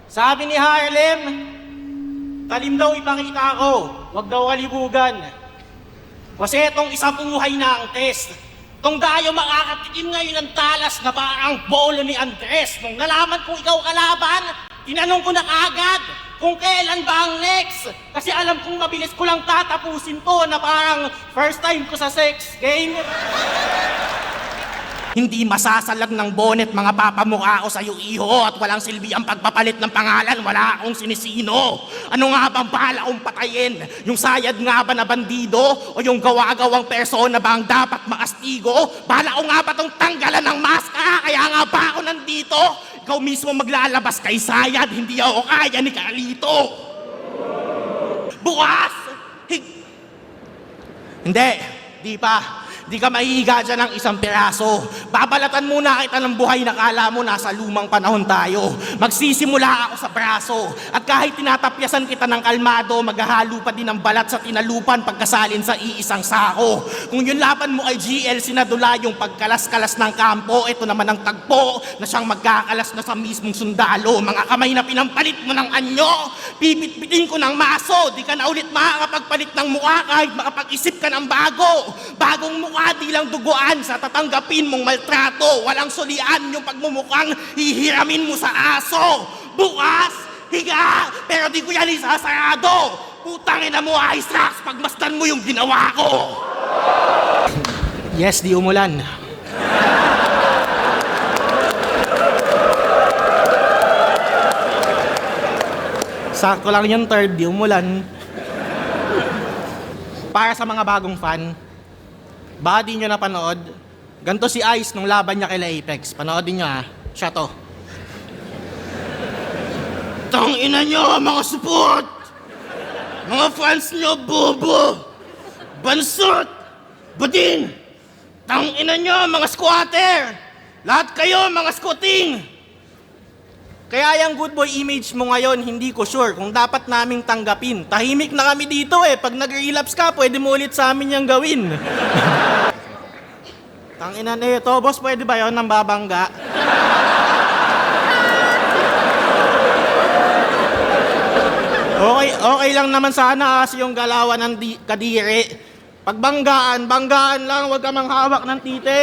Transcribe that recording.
Sabi ni Harlem, talim daw ipakita ko, wag daw kalibugan. Kasi itong isang buhay na ang test. Itong dayo makakatikim ngayon ng talas na parang bolo ni Andres. Nung nalaman kong ikaw kalaban, tinanong ko na kaagad kung kailan ba ang next. Kasi alam kong mabilis ko lang tatapusin to na parang first time ko sa sex game. Hindi masasalag ng bonnet mga papamukha ko sa'yo, iho, at walang silbi ang pagpapalit ng pangalan, wala akong sinisino. Ano nga bang bala kong patayin? Yung sayad nga ba na bandido? O yung gawa-gawang persona ba ang dapat makastigo? Bala ko nga ba tong tanggalan ng maska? Kaya nga ba ako nandito? Ikaw mismo maglalabas kay sayad, hindi ako kaya ni Carlito. Bukas! Hindi, di pa. Di ka maihiga dyan ng isang piraso. Babalatan muna kita ng buhay na kala mo nasa lumang panahon tayo. Magsisimula ako sa braso. At kahit tinatapyasan kita ng kalmado, maghahalo pa din ng balat sa tinalupan pagkasalin sa iisang sako. Kung yung laban mo ay GL, sinadula yung pagkalas-kalas ng kampo, ito naman ang tagpo na siyang magkakalas na sa mismong sundalo. Mga kamay na pinampalit mo ng anyo, pipit-pitin ko ng maso. Di ka na ulit makakapagpalit ng mukha kahit makapag-isip ka ng bago. Bagong mukha, di lang duguan sa tatanggapin mong maltrato. Walang sulian yung pagmumukhang hihiramin mo sa aso. Bukas, higa, pero di ko yan isasarado. Putang ina mo, Ice Rocks, pagmasdan mo yung ginawa ko. Yes, di umulan. Sakto lang yung third, di umulan. Para sa mga bagong fan, baka di nyo napanood, ganito si Ice nung laban niya kay Apex. Panoodin nyo ha, siya to. Tangina nyo mga support! Mga fans nyo, bobo! Bansot! Budin! Tangina nyo mga squatter! Lahat kayo mga squatting! Kaya yung good boy image mo ngayon, hindi ko sure kung dapat naming tanggapin. Tahimik na kami dito eh. Pag nag-relapse ka, pwede mo ulit sa amin yung gawin. Tangina na ito, boss, pwede ba yun ng babangga? Okay lang naman sana kasi yung galawan ng kadiri. Pag banggaan lang, huwag ka manghawak ng titi.